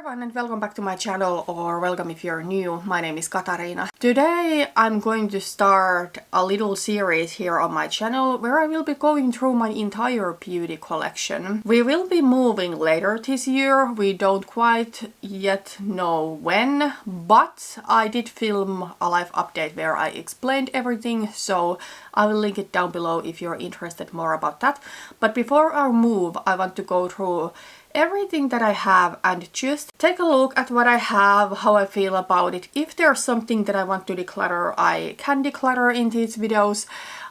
everyone and welcome back to my channel, or welcome if you're new. My name is Katarina. Today I'm going to start a little series here on my channel where I will be going through my entire beauty collection. We will be moving later this year. We don't quite yet know when, but I did film a live update where I explained everything, so I will link it down below if you're interested more about that. But before our move, I want to go through everything that I have and just take a look at what I have, how I feel about it. If there's something that I want to declutter, I can declutter in these videos.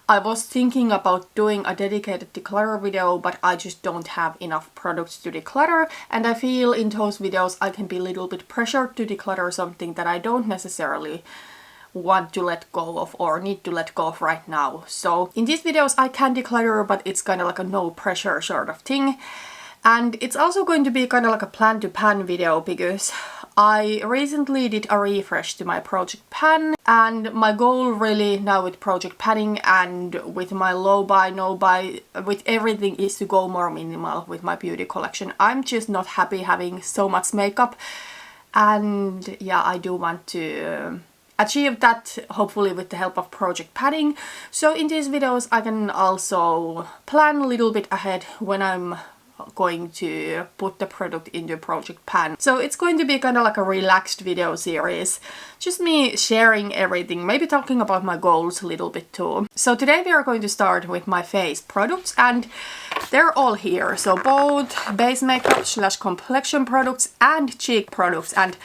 I was thinking about doing a dedicated declutter video, but I just don't have enough products to declutter, and I feel in those videos I can be a little bit pressured to declutter something that I don't necessarily want to let go of or need to let go of right now. So in these videos I can declutter, but it's kind of like a no pressure sort of thing. And it's also going to be kind of like a plan to pan video because I recently did a refresh to my project pan, and my goal really now with project panning and with my low buy, no buy, with everything is to go more minimal with my beauty collection. I'm just not happy having so much makeup, and yeah, I do want to achieve that, hopefully with the help of project panning. So in these videos I can also plan a little bit ahead when I'm going to put the product into project pan. So it's going to be kind of like a relaxed video series, just me sharing everything, maybe talking about my goals a little bit too. So today we are going to start with my face products, and they're all here. So both base makeup / complexion products and cheek products. And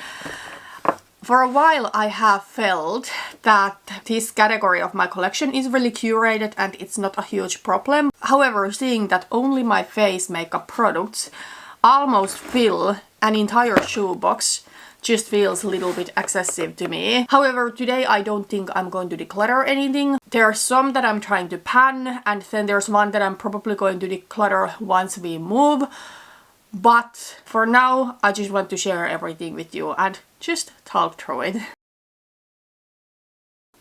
for a while I have felt that this category of my collection is really curated and it's not a huge problem. However, seeing that only my face makeup products almost fill an entire shoebox just feels a little bit excessive to me. However, today I don't think I'm going to declutter anything. There are some that I'm trying to pan, and then there's one that I'm probably going to declutter once we move. But for now, I just want to share everything with you and just talk through it.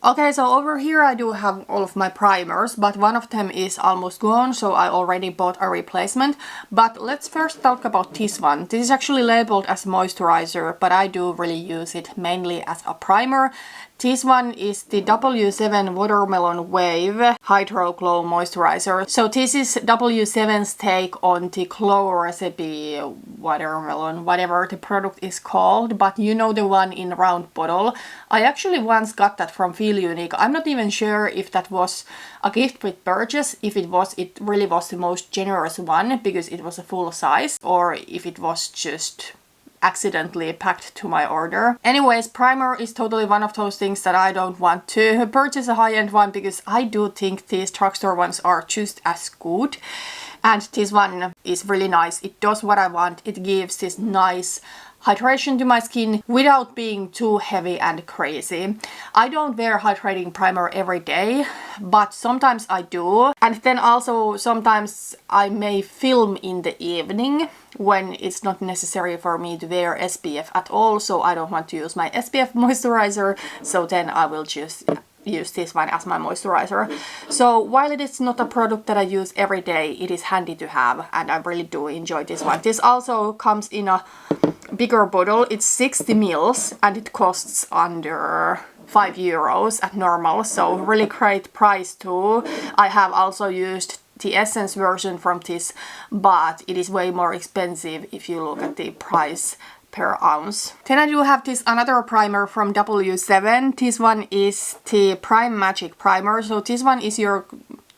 Okay, so over here I do have all of my primers, but one of them is almost gone, so I already bought a replacement. But let's first talk about this one. This is actually labeled as moisturizer, but I do really use it mainly as a primer. This one is the W7 Watermelon Wave Hydro Glow Moisturizer. So this is W7's take on the Glow Recipe Watermelon, whatever the product is called, but you know, the one in round bottle. I actually once got that from Feel Unique. I'm not even sure if that was a gift with purchase. If it was, it really was the most generous one because it was a full size, or if it was just accidentally packed to my order. Anyways, primer is totally one of those things that I don't want to purchase a high-end one because I do think these drugstore ones are just as good. And this one is really nice. It does what I want. It gives this nice hydration to my skin without being too heavy and crazy. I don't wear hydrating primer every day, but sometimes I do. And then also sometimes I may film in the evening when it's not necessary for me to wear SPF at all, so I don't want to use my SPF moisturizer, so then I will just use this one as my moisturizer. So while it is not a product that I use every day, it is handy to have, and I really do enjoy this one. This also comes in a bigger bottle. It's 60 ml and it costs under €5 at normal, so really great price too. I have also used the Essence version from this, but it is way more expensive if you look at the price per ounce. Then I do have this another primer from W7. This one is the Prime Magic Primer. So this one is your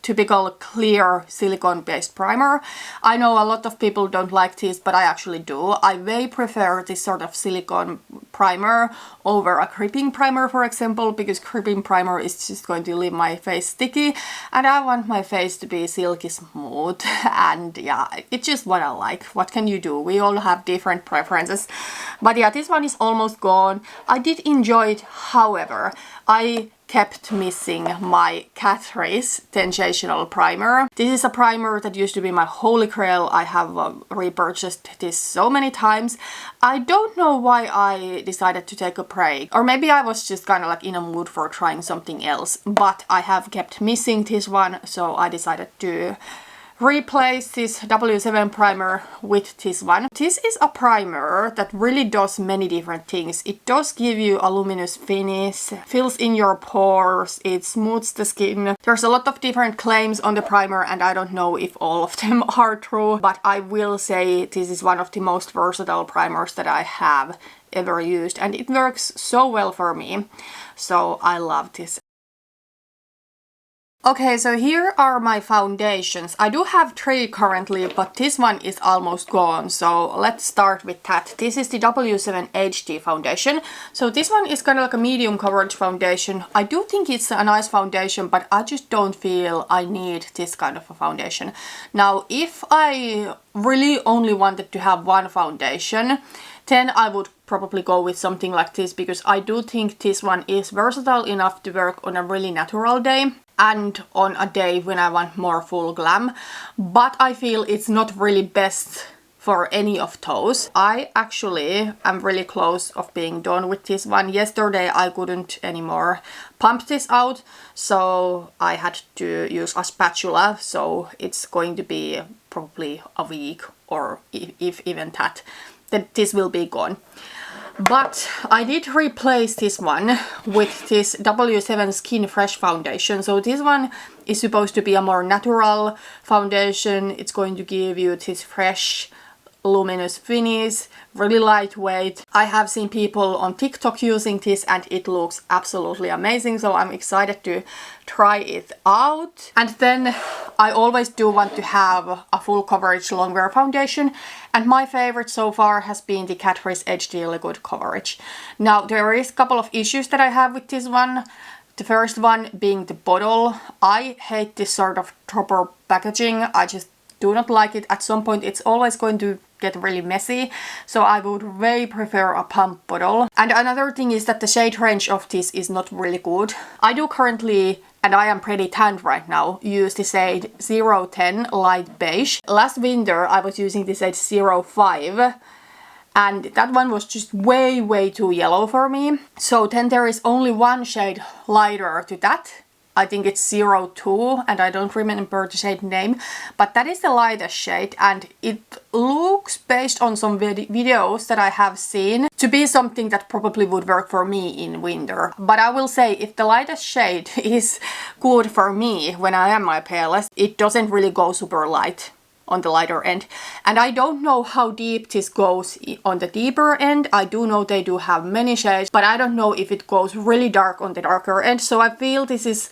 typical clear silicone based primer. I know a lot of people don't like this, but I actually do. I way prefer this sort of silicone primer over a creeping primer, for example, because creeping primer is just going to leave my face sticky, and I want my face to be silky smooth. And yeah, it's just what I like. What can you do? We all have different preferences. But yeah, this one is almost gone. I did enjoy it, however, I kept missing my Catrice Sensational Primer. This is a primer that used to be my holy grail. I have repurchased this so many times. I don't know why I decided to take a break, or maybe I was just kind of like in a mood for trying something else, but I have kept missing this one, so I decided to replace this W7 primer with this one. This is a primer that really does many different things. It does give you a luminous finish, fills in your pores, it smooths the skin. There's a lot of different claims on the primer and I don't know if all of them are true, but I will say this is one of the most versatile primers that I have ever used and it works so well for me. So I love this. Okay, so here are my foundations. I do have 3 currently, but this one is almost gone. So let's start with that. This is the W7 HD foundation. So this one is kind of like a medium coverage foundation. I do think it's a nice foundation, but I just don't feel I need this kind of a foundation. Now, if I really only wanted to have one foundation, then I would probably go with something like this because I do think this one is versatile enough to work on a really natural day and on a day when I want more full glam, but I feel it's not really best for any of those. I actually am really close of being done with this one. Yesterday I couldn't anymore pump this out, so I had to use a spatula, so it's going to be probably a week or if even that, then this will be gone. But I did replace this one with this W7 Skin Fresh foundation. So this one is supposed to be a more natural foundation. It's going to give you this fresh, luminous finish, really lightweight. I have seen people on TikTok using this and it looks absolutely amazing, so I'm excited to try it out. And then I always do want to have a full coverage longwear foundation, and my favorite so far has been the Catrice HD Liquid Coverage. Now there is a couple of issues that I have with this one. The first one being the bottle. I hate this sort of dropper packaging. I just do not like it. At some point it's always going to get really messy, so I would way prefer a pump bottle. And another thing is that the shade range of this is not really good. I do currently, and I am pretty tanned right now, use the shade 010 Light Beige. Last winter I was using the shade 05 and that one was just way too yellow for me. So then there is only one shade lighter to that. I think it's 02 and I don't remember the shade name, but that is the lightest shade and it looks, based on some videos that I have seen, to be something that probably would work for me in winter. But I will say, if the lightest shade is good for me when I am my palest, it doesn't really go super light on the lighter end. And I don't know how deep this goes on the deeper end. I do know they do have many shades, but I don't know if it goes really dark on the darker end. So I feel this is,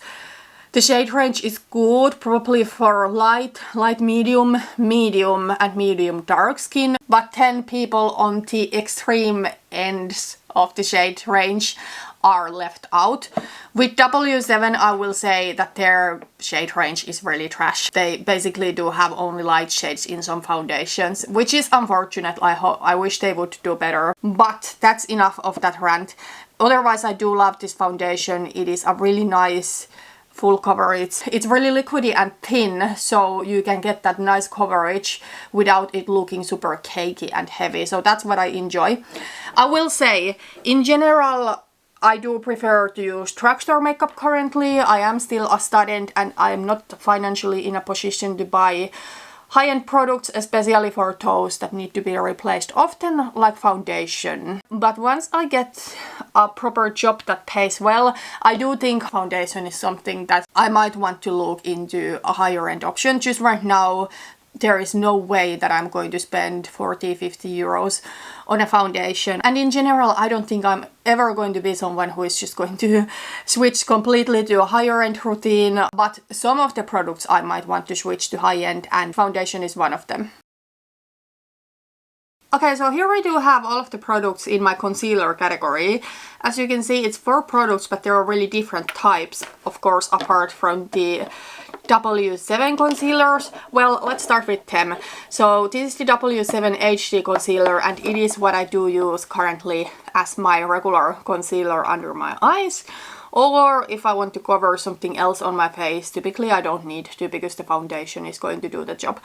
the shade range is good, probably for light medium, medium and medium dark skin. But then people on the extreme ends of the shade range are left out. With W7 I will say that their shade range is really trash. They basically do have only light shades in some foundations, which is unfortunate. I wish they would do better. But that's enough of that rant. Otherwise I do love this foundation. It is a really nice full coverage. It's really liquidy and thin, so you can get that nice coverage without it looking super cakey and heavy. So that's what I enjoy. I will say, in general, I do prefer to use drugstore makeup currently. I am still a student and I am not financially in a position to buy high-end products, especially for those that need to be replaced often, like foundation. But once I get a proper job that pays well, I do think foundation is something that I might want to look into a higher-end option. Just right now, there is no way that I'm going to spend 40-50 euros on a foundation. And in general, I don't think I'm ever going to be someone who is just going to switch completely to a higher end routine. But some of the products I might want to switch to high end, and foundation is one of them. Okay, so here we do have all of the products in my concealer category. As you can see, it's 4 products, but there are really different types, of course, apart from the W7 concealers. Well, let's start with them. So this is the W7 HD concealer, and it is what I do use currently as my regular concealer under my eyes. Or if I want to cover something else on my face, typically I don't need to because the foundation is going to do the job.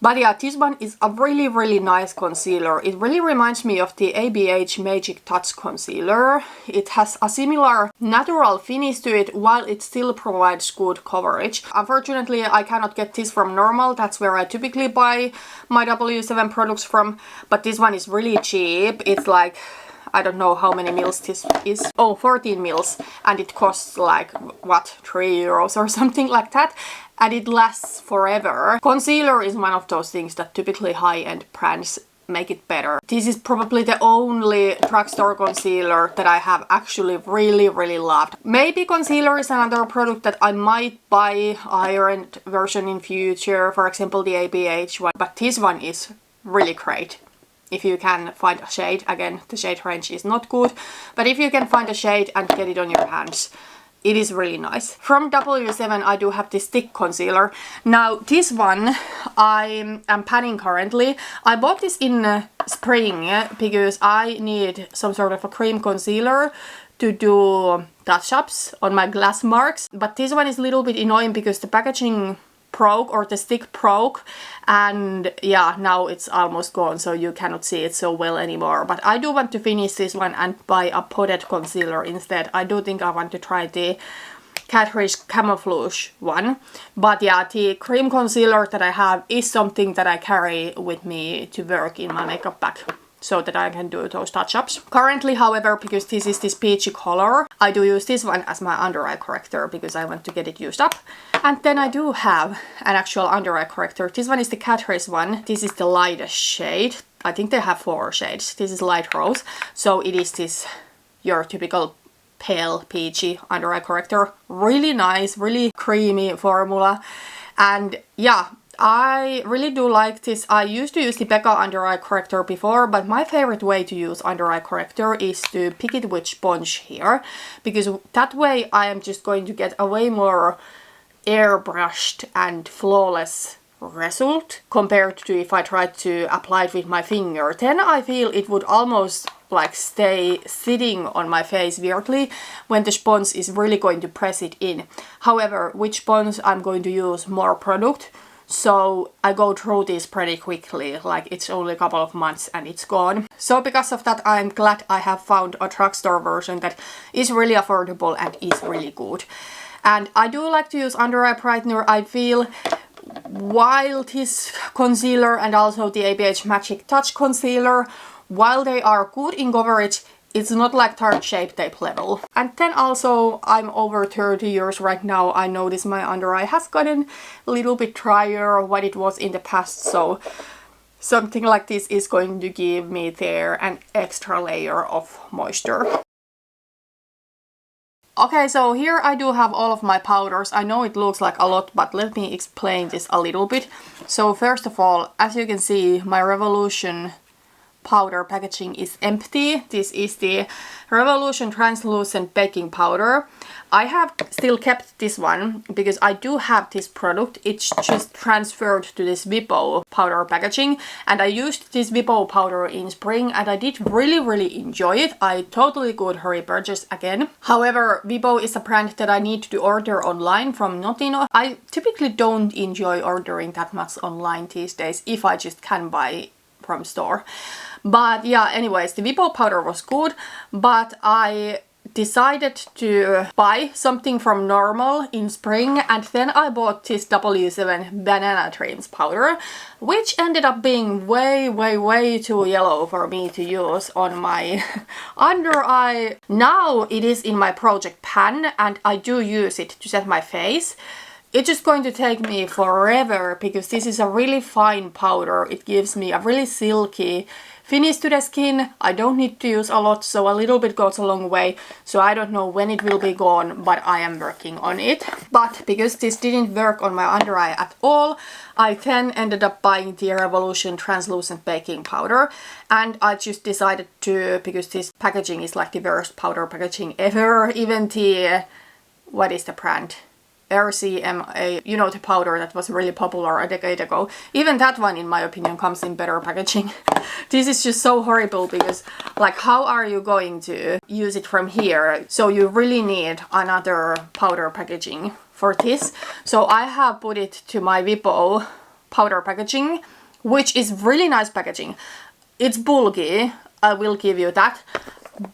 But yeah, this one is a really nice concealer. It really reminds me of the ABH Magic Touch Concealer. It has a similar natural finish to it while it still provides good coverage. Unfortunately, I cannot get this from Normal. That's where I typically buy my W7 products from. But this one is really cheap. It's like, I don't know how many mils this is. Oh, 14 mils. And it costs like, what, 3 euros or something like that. And it lasts forever. Concealer is one of those things that typically high-end brands make it better. This is probably the only drugstore concealer that I have actually really loved. Maybe concealer is another product that I might buy a higher-end version in future, for example the ABH one, but this one is really great. If you can find a shade, again, the shade range is not good, but if you can find a shade and get it on your hands, it is really nice. From W7 I do have this stick concealer. Now this one I am panning currently. I bought this in spring because I need some sort of a cream concealer to do touch-ups on my glass marks. But this one is a little bit annoying because the packaging broke, or the stick broke, and yeah, now it's almost gone, so you cannot see it so well anymore. But I do want to finish this one and buy a potted concealer instead. I do think I want to try the Catrice Camouflage one. But yeah, the cream concealer that I have is something that I carry with me to work in my makeup bag, so that I can do those touch-ups. Currently, however, because this is this peachy color, I do use this one as my under eye corrector because I want to get it used up. And then I do have an actual under eye corrector. This one is the Catrice one. This is the lightest shade. I think they have 4 shades. This is light rose. So it is this, your typical pale peachy under eye corrector. Really nice, really creamy formula. And yeah, I really do like this. I used to use the Becca under eye corrector before, but my favorite way to use under eye corrector is to pick it with sponge here, because that way I am just going to get a way more airbrushed and flawless result compared to if I tried to apply it with my finger. Then I feel it would almost like stay sitting on my face weirdly when the sponge is really going to press it in. However, with sponge I'm going to use more product, so I go through this pretty quickly, like it's only a couple of months and it's gone. So because of that, I'm glad I have found a drugstore version that is really affordable and is really good. And I do like to use under eye brightener. I feel while this concealer and also the ABH Magic Touch Concealer, while they are good in coverage, it's not like Tarte Shape Tape level. And then also, I'm over 30 years right now. I notice my under eye has gotten a little bit drier what it was in the past. So something like this is going to give me there an extra layer of moisture. Okay, so here I do have all of my powders. I know it looks like a lot, but let me explain this a little bit. So first of all, as you can see, my Revolution powder packaging is empty. This is the Revolution Translucent Baking Powder. I have still kept this one because I do have this product. It's just transferred to this Vipo powder packaging, and I used this Vipo powder in spring and I did really enjoy it. I totally could repurchase again. However, Vipo is a brand that I need to order online from Notino. I typically don't enjoy ordering that much online these days if I just can buy from store. But yeah, anyways, the Vipo powder was good, but I decided to buy something from Normal in spring, and then I bought this W7 Banana Dreams powder, which ended up being way too yellow for me to use on my under eye. Now it is in my project pan and I do use it to set my face. It's just going to take me forever because this is a really fine powder. It gives me a really silky finish to the skin. I don't need to use a lot, so a little bit goes a long way. So I don't know when it will be gone, but I am working on it. But because this didn't work on my under eye at all, I then ended up buying the Revolution Translucent Baking Powder. And I just decided to, because this packaging is like the worst powder packaging ever. Even the, what is the brand? RCMA, you know, the powder that was really popular a decade ago. Even that one, in my opinion, comes in better packaging. This is just so horrible because, like, how are you going to use it from here? So you really need another powder packaging for this. So I have put it to my Vipo powder packaging, which is really nice packaging. It's bulky, I will give you that,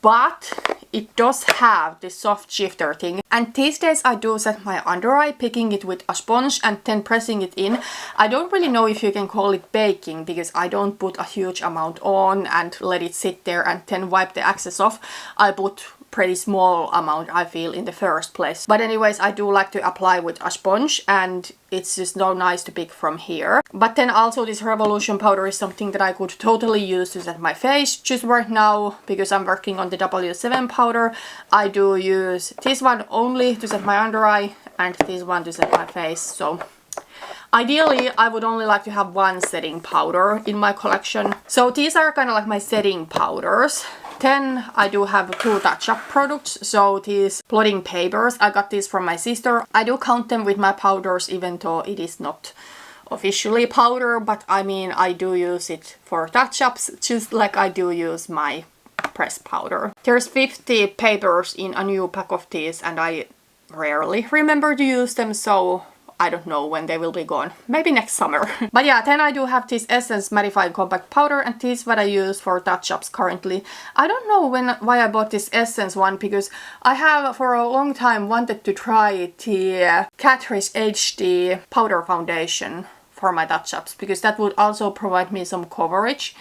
but it does have this soft shifter thing. And these days I do set my under eye, picking it with a sponge and then pressing it in. I don't really know if you can call it baking, because I don't put a huge amount on and let it sit there and then wipe the excess off. I put pretty small amount, I feel, in the first place. But anyways, I do like to apply with a sponge, and it's just so nice to pick from here. But then also this Revolution powder is something that I could totally use to set my face. Just right now, because I'm working on the W7 powder, I do use this one only to set my under eye and this one to set my face. So ideally, I would only like to have one setting powder in my collection. So these are kind of like my setting powders. Then I do have 2 touch-up products, so these blotting papers, I got these from my sister. I do count them with my powders, even though it is not officially powder, but I mean, I do use it for touch-ups, just like I do use my pressed powder. There's 50 papers in a new pack of these, and I rarely remember to use them, so I don't know when they will be gone. Maybe next summer. But yeah, then I do have this Essence Mattifying Compact Powder, and this is what I use for touch-ups currently. I don't know why I bought this Essence one, because I have for a long time wanted to try the Catrice HD Powder Foundation for my touch-ups, because that would also provide me some coverage.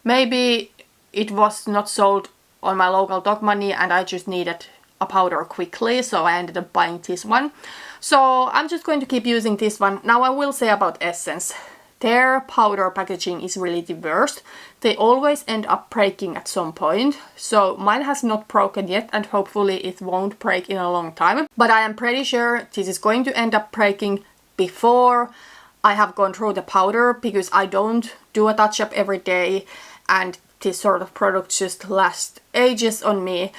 Maybe it was not sold on my local Dog Money and I just needed a powder quickly, so I ended up buying this one. So I'm just going to keep using this one. Now I will say about Essence, their powder packaging is really the worst. They always end up breaking at some point. So mine has not broken yet, and hopefully it won't break in a long time. But I am pretty sure this is going to end up breaking before I have gone through the powder, because I don't do a touch-up every day and this sort of product just lasts ages on me.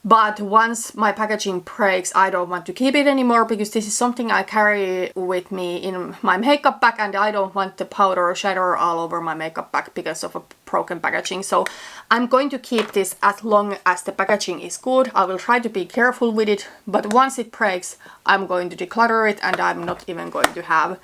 But once my packaging breaks, I don't want to keep it anymore, because this is something I carry with me in my makeup bag, and I don't want the powder shatter all over my makeup bag because of a broken packaging. So I'm going to keep this as long as the packaging is good. I will try to be careful with it, but once it breaks, I'm going to declutter it, and I'm not even going to have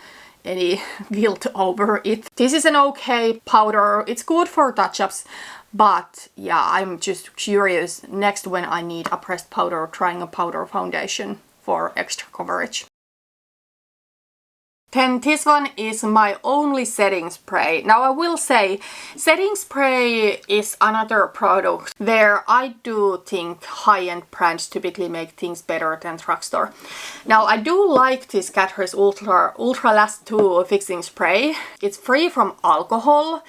any guilt over it. This is an okay powder. It's good for touch-ups. But yeah, I'm just curious next when I need a pressed powder, trying a powder foundation for extra coverage. Then this one is my only setting spray. Now I will say, setting spray is another product where I do think high-end brands typically make things better than drugstore. Now I do like this Catrice Ultra Last 2 fixing spray. It's free from alcohol,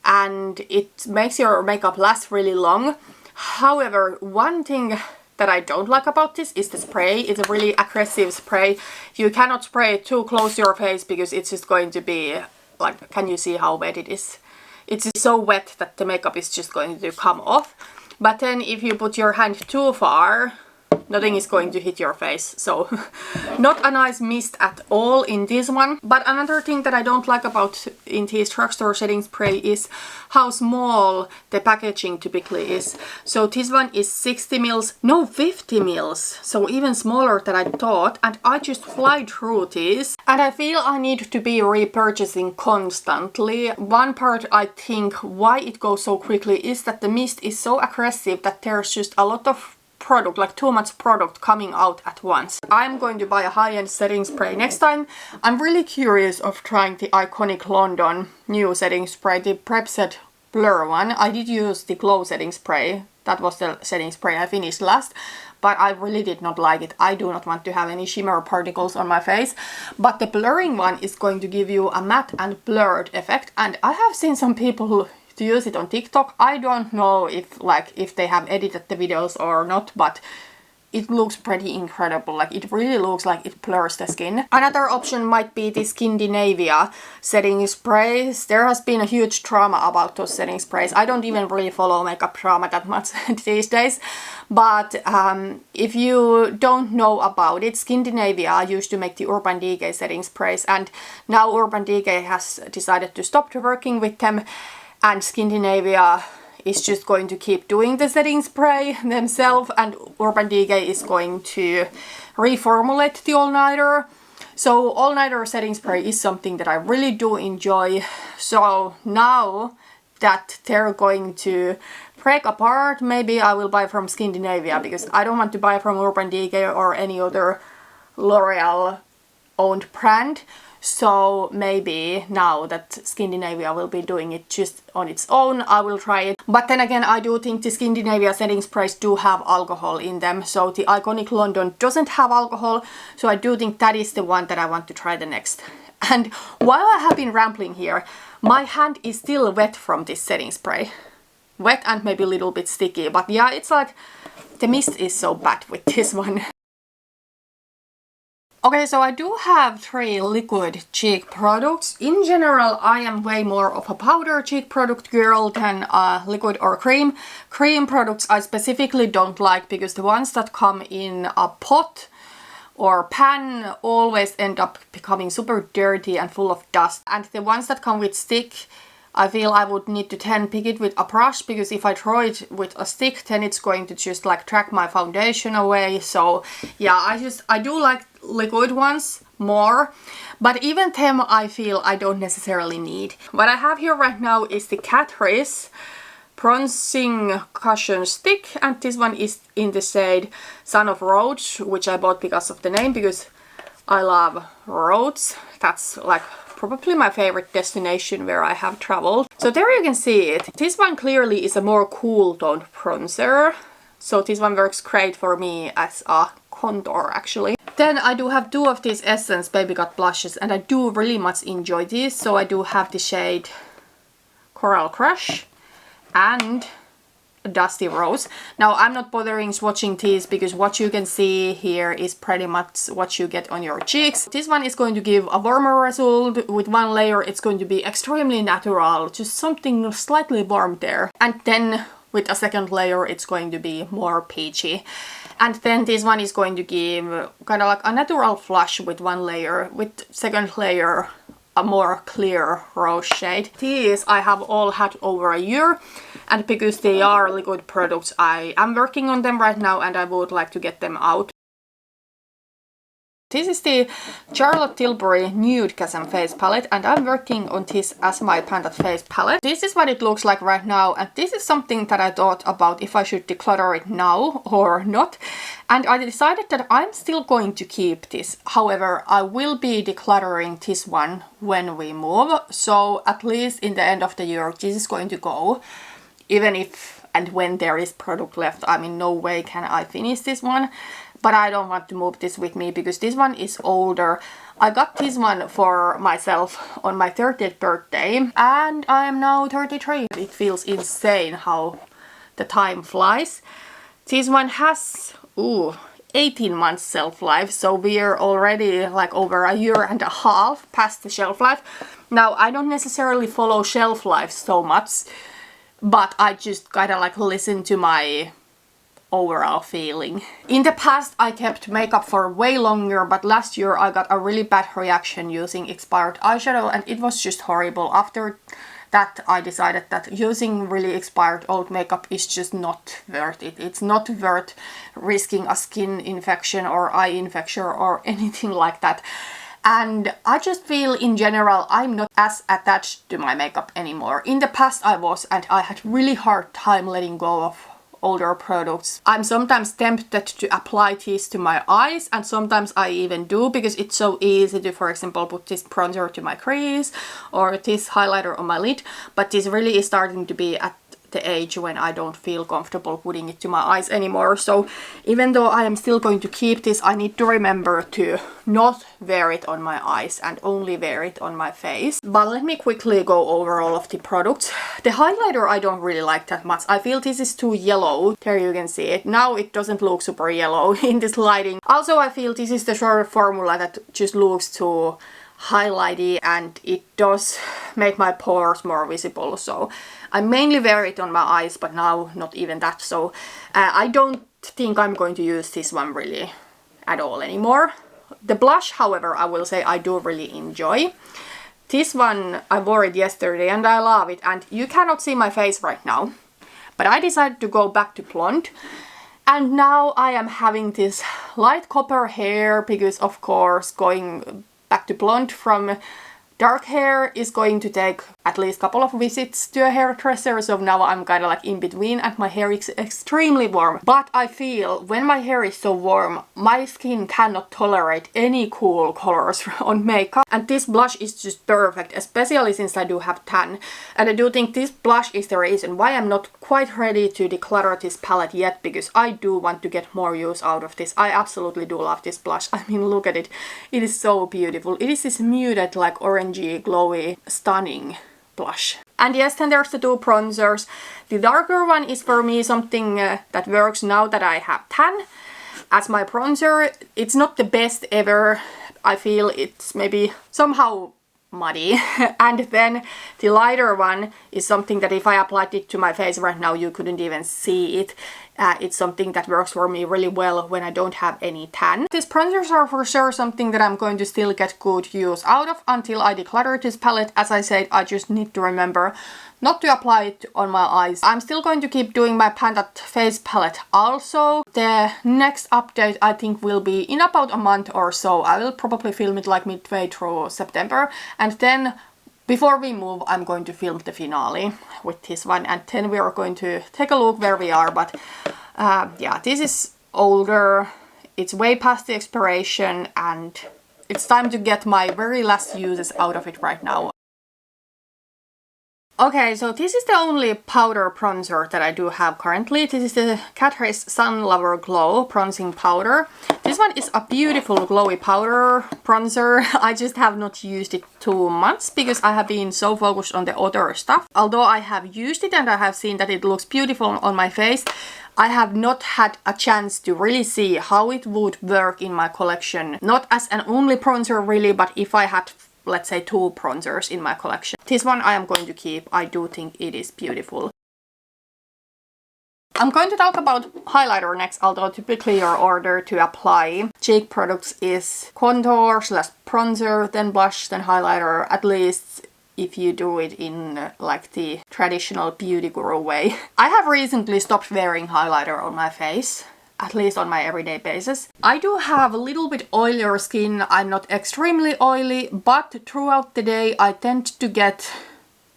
and it makes your makeup last really long. However, one thing that I don't like about this is the spray. It's a really aggressive spray. You cannot spray it too close to your face, because it's just going to be like, can you see how wet it is? It's so wet that the makeup is just going to come off. But then if you put your hand too far, nothing is going to hit your face. So not a nice mist at all in this one. But another thing that I don't like about in this drugstore setting spray is how small the packaging typically is. So this one is 60 mils, no 50 mils. So even smaller than I thought, and I just fly through this. And I feel I need to be repurchasing constantly. One part I think why it goes so quickly is that the mist is so aggressive that there's just a lot of product, like too much product coming out at once. I'm going to buy a high-end setting spray next time. I'm really curious of trying the iconic London new setting spray, the Prep Set Blur one. I did use the glow setting spray. That was the setting spray I finished last, but I really did not like it. I do not want to have any shimmer particles on my face. But the blurring one is going to give you a matte and blurred effect, and I have seen some people who use it on TikTok. I don't know if they have edited the videos or not, but it looks pretty incredible. Like, it really looks like it blurs the skin. Another option might be the Scandinavia setting sprays. There has been a huge drama about those setting sprays. I don't even really follow makeup drama that much these days. But if you don't know about it, Scandinavia used to make the Urban Decay setting sprays, and now Urban Decay has decided to stop working with them, and Scandinavia is just going to keep doing the setting spray themselves, and Urban Decay is going to reformulate the all-nighter. So all-nighter setting spray is something that I really do enjoy. So now that they're going to break apart, maybe I will buy from Scandinavia, because I don't want to buy from Urban Decay or any other L'Oreal owned brand. So maybe now that Scandinavia will be doing it just on its own, I will try it. But then again, I do think the Scandinavia setting sprays do have alcohol in them. So the Iconic London doesn't have alcohol. So I do think that is the one that I want to try the next. And while I have been rambling here, my hand is still wet from this setting spray. Wet and maybe a little bit sticky. But yeah, it's like the mist is so bad with this one. Okay, so I do have 3 liquid cheek products. In general, I am way more of a powder cheek product girl than liquid or cream. Cream products I specifically don't like, because the ones that come in a pot or pan always end up becoming super dirty and full of dust. And the ones that come with stick, I feel I would need to then pick it with a brush, because if I throw it with a stick, then it's going to just like drag my foundation away. So yeah, I do like liquid ones more, but even them I feel I don't necessarily need. What I have here right now is the Catrice Bronzing Cushion Stick, and this one is in the shade Son of Rhodes, which I bought because of the name, because I love Rhodes. That's like probably my favorite destination where I have traveled. So there you can see it. This one clearly is a more cool toned bronzer. So this one works great for me as a contour actually. Then I do have 2 of these Essence Baby Cut blushes, and I do really much enjoy these. So I do have the shade Coral Crush and Dusty Rose. Now I'm not bothering swatching these, because what you can see here is pretty much what you get on your cheeks. This one is going to give a warmer result. With 1 layer it's going to be extremely natural, just something slightly warm there. And then with a 2nd layer it's going to be more peachy. And then this one is going to give kind of like a natural flush with 1 layer. With 2nd layer a more clear rose shade. These I have all had over a year, and because they are liquid products, I am working on them right now and I would like to get them out. This is the Charlotte Tilbury Nude Chasm Face Palette, and I'm working on this as my Panda Face palette. This is what it looks like right now, and this is something that I thought about if I should declutter it now or not. And I decided that I'm still going to keep this. However, I will be decluttering this one when we move. So at least in the end of the year, this is going to go. Even if and when there is product left, I mean, no way can I finish this one. But I don't want to move this with me, because this one is older. I got this one for myself on my 30th birthday, and I am now 33. It feels insane how the time flies. This one has 18 months shelf life, so we're already like over a year and a half past the shelf life. Now I don't necessarily follow shelf life so much, but I just gotta like listen to my overall feeling. In the past I kept makeup for way longer, but last year I got a really bad reaction using expired eyeshadow, and it was just horrible. After that I decided that using really expired old makeup is just not worth it. It's not worth risking a skin infection or eye infection or anything like that. And I just feel in general I'm not as attached to my makeup anymore. In the past I was, and I had really hard time letting go of older products. I'm sometimes tempted to apply these to my eyes, and sometimes I even do, because it's so easy to, for example, put this bronzer to my crease or this highlighter on my lid. But this really is starting to be at the age when I don't feel comfortable putting it to my eyes anymore. So even though I am still going to keep this, I need to remember to not wear it on my eyes and only wear it on my face. But let me quickly go over all of the products. The highlighter I don't really like that much. I feel this is too yellow. There you can see it. Now it doesn't look super yellow in this lighting. Also I feel this is the sort of formula that just looks too highlighty, and it does make my pores more visible. So I mainly wear it on my eyes, but now not even that. So I don't think I'm going to use this one really at all anymore. The blush, however, I will say I do really enjoy. This one I wore it yesterday and I love it, and you cannot see my face right now, but I decided to go back to blonde, and now I am having this light copper hair because of course going back to blonde from dark hair is going to take at least a couple of visits to a hairdresser, so now I'm kind of like in between and my hair is extremely warm. But I feel when my hair is so warm, my skin cannot tolerate any cool colors on makeup, and this blush is just perfect, especially since I do have tan. And I do think this blush is the reason why I'm not quite ready to declutter this palette yet, because I do want to get more use out of this. I absolutely do love this blush. I mean, look at it. It is so beautiful. It is this muted, like orangey, glowy, stunning blush. And yes, then there's the two bronzers. The darker one is for me something that works now that I have tan. As my bronzer, it's not the best ever. I feel it's maybe somehow muddy. And then the lighter one is something that if I applied it to my face right now, you couldn't even see it. It's something that works for me really well when I don't have any tan. These bronzers are for sure something that I'm going to still get good use out of until I declutter this palette. As I said, I just need to remember not to apply it on my eyes. I'm still going to keep doing my Panda face palette also. The next update I think will be in about a month or so. I will probably film it like midway through September, and then before we move, I'm going to film the finale with this one, and then we are going to take a look where we are. But yeah, this is older, it's way past the expiration, and it's time to get my very last uses out of it right now. Okay, so this is the only powder bronzer that I do have currently. This is the Catrice Sun Lover Glow bronzing powder. This one is a beautiful glowy powder bronzer. I just have not used it too much because I have been so focused on the other stuff. Although I have used it and I have seen that it looks beautiful on my face, I have not had a chance to really see how it would work in my collection. Not as an only bronzer really, but if I had, let's say, two bronzers in my collection. This one I am going to keep. I do think it is beautiful. I'm going to talk about highlighter next, although typically your order to apply cheek products is contour slash bronzer, then blush, then highlighter, at least if you do it in like the traditional beauty guru way. I have recently stopped wearing highlighter on my face, at least on my everyday basis. I do have a little bit oilier skin. I'm not extremely oily, but throughout the day I tend to get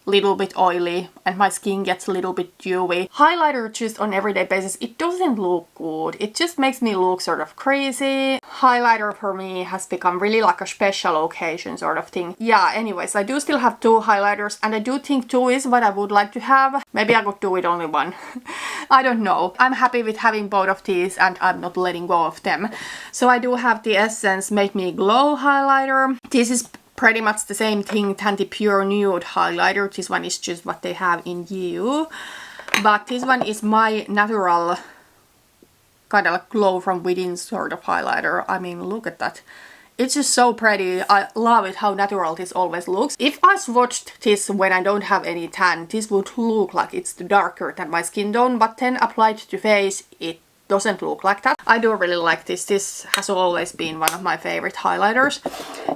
little bit oily and my skin gets a little bit dewy. Highlighter just on everyday basis, it doesn't look good. It just makes me look sort of crazy. Highlighter for me has become really like a special occasion sort of thing. Yeah, anyways, I do still have two highlighters, and I do think two is what I would like to have. Maybe I could do it only one. I don't know. I'm happy with having both of these and I'm not letting go of them. So I do have the Essence Make Me Glow highlighter. This is pretty much the same thing than the Pure Nude highlighter. This one is just what they have in EU. But this one is my natural kind of like glow from within sort of highlighter. I mean, look at that. It's just so pretty. I love it how natural this always looks. If I swatched this when I don't have any tan, this would look like it's darker than my skin tone, but then applied to face, it doesn't look like that. I do really like this. This has always been one of my favorite highlighters.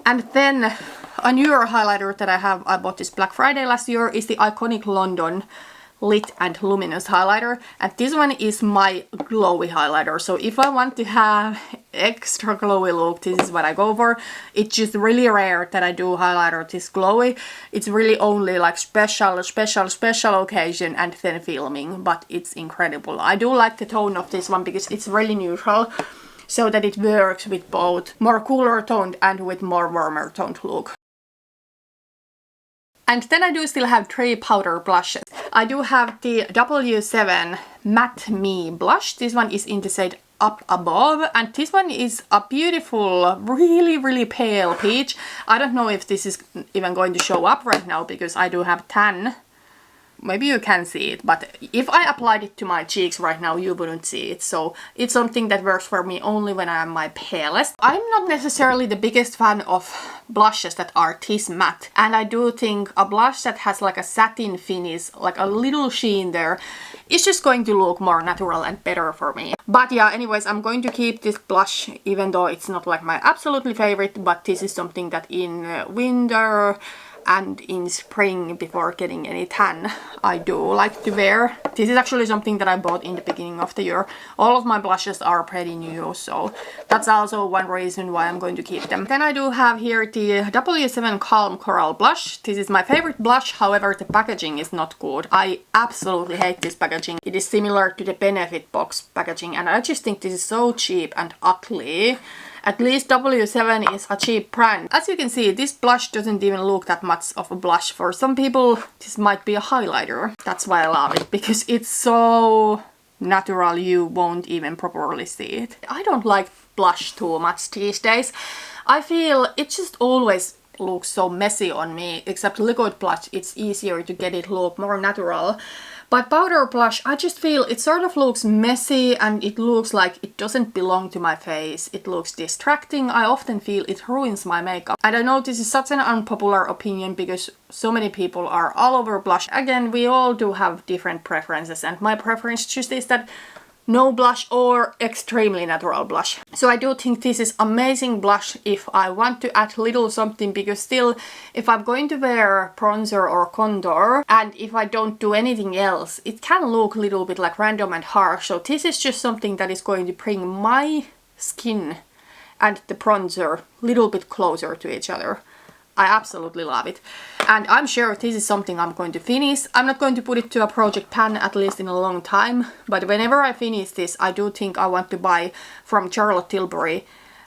And then a newer highlighter that I bought this Black Friday last year is the Iconic London Lit and Luminous highlighter, and this one is my glowy highlighter. So if I want to have extra glowy look, this is what I go for. It's just really rare that I do highlighter this glowy. It's really only like special occasion and then filming, but it's incredible. I do like the tone of this one because it's really neutral, so that it works with both more cooler toned and with more warmer toned look. And then I do still have three powder blushes. I do have the W7 Matte Me blush. This one is in the shade Up Above, and this one is a beautiful, really pale peach. I don't know if this is even going to show up right now because I do have tan. Maybe you can see it, but if I applied it to my cheeks right now, you wouldn't see it. So it's something that works for me only when I am my palest. I'm not necessarily the biggest fan of blushes that are this matte, and I do think a blush that has like a satin finish, like a little sheen there, is just going to look more natural and better for me. But yeah, anyways, I'm going to keep this blush even though it's not like my absolutely favorite, but this is something that in winter and in spring before getting any tan. I do like to wear. This is actually something that I bought in the beginning of the year. All of my blushes are pretty new, so that's also one reason why I'm going to keep them. Then I do have here the W7 Calm Coral blush. This is my favorite blush, however the packaging is not good. I absolutely hate this packaging. It is similar to the Benefit box packaging and I just think this is so cheap and ugly. At least W7 is a cheap brand. As you can see, this blush doesn't even look that much of a blush. For some people, this might be a highlighter. That's why I love it, because it's so natural you won't even properly see it. I don't like blush too much these days. I feel it just always looks so messy on me, except liquid blush, it's easier to get it look more natural. But powder blush, I just feel it sort of looks messy and it looks like it doesn't belong to my face. It looks distracting. I often feel it ruins my makeup. And I know this is such an unpopular opinion because so many people are all over blush. Again, we all do have different preferences and my preference just is that no blush or extremely natural blush. So I do think this is amazing blush if I want to add little something, because still if I'm going to wear bronzer or contour and if I don't do anything else, it can look a little bit like random and harsh. So this is just something that is going to bring my skin and the bronzer a little bit closer to each other. I absolutely love it. And I'm sure this is something I'm going to finish. I'm not going to put it to a project pan, at least in a long time. But whenever I finish this, I do think I want to buy from Charlotte Tilbury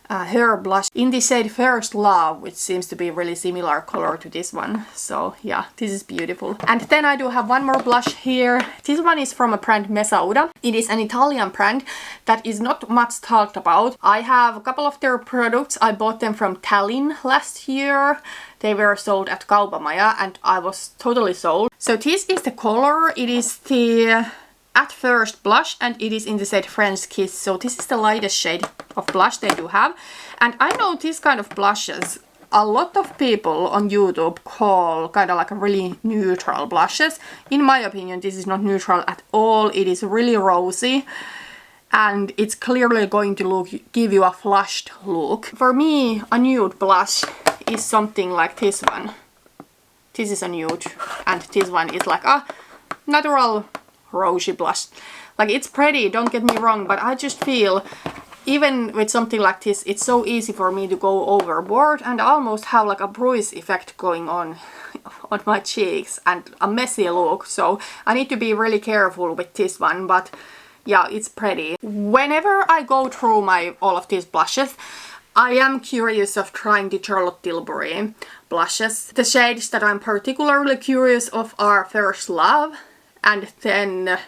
her blush in the shade First Love, which seems to be a really similar color to this one. So yeah, this is beautiful. And then I do have one more blush here. This one is from a brand Mesauda. It is an Italian brand that is not much talked about. I have a couple of their products. I bought them from Tallinn last year. They were sold at Kaupamaja and I was totally sold. So this is the color. It is the At First blush and it is in the shade French Kiss. So this is the lightest shade of blush they do have. And I know this kind of blushes a lot of people on YouTube call kind of like a really neutral blushes. In my opinion, this is not neutral at all. It is really rosy and it's clearly going to give you a flushed look. For me, a nude blush is something like this one. This is a nude and this one is like a natural rosy blush. Like, it's pretty, don't get me wrong, but I just feel even with something like this, it's so easy for me to go overboard and almost have like a bruise effect going on my cheeks and a messy look. So I need to be really careful with this one, but yeah, it's pretty. Whenever I go through all of these blushes, I am curious of trying the Charlotte Tilbury blushes. The shades that I'm particularly curious of are First Love and then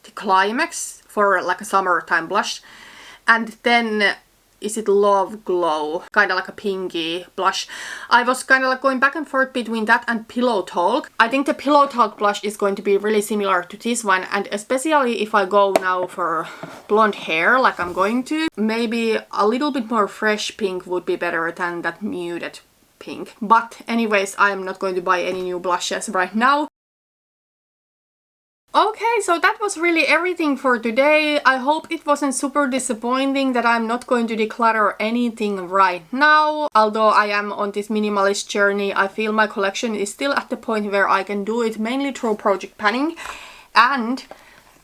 the Climax for like a summertime blush. And then is it Love Glow, kind of like a pinky blush. I was kind of like going back and forth between that and Pillow Talk. I think the Pillow Talk blush is going to be really similar to this one, and especially if I go now for blonde hair like I'm going to, maybe a little bit more fresh pink would be better than that muted pink. But anyways, I'm not going to buy any new blushes right now. Okay, so that was really everything for today. I hope it wasn't super disappointing that I'm not going to declutter anything right now. Although I am on this minimalist journey, I feel my collection is still at the point where I can do it mainly through project planning. And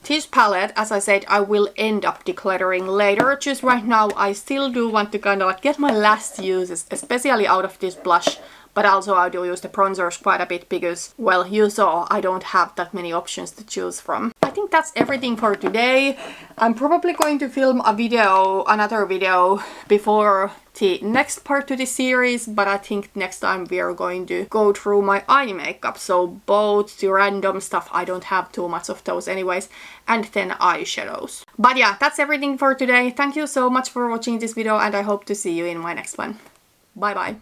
this palette, as I said, I will end up decluttering later. Just right now, I still do want to kind of like get my last uses, especially out of this blush. But also I do use the bronzers quite a bit because, well, you saw I don't have that many options to choose from. I think that's everything for today. I'm probably going to film another video before the next part to this series, but I think next time we are going to go through my eye makeup. So both the random stuff, I don't have too much of those anyways, and then eyeshadows. But yeah, that's everything for today. Thank you so much for watching this video and I hope to see you in my next one. Bye bye.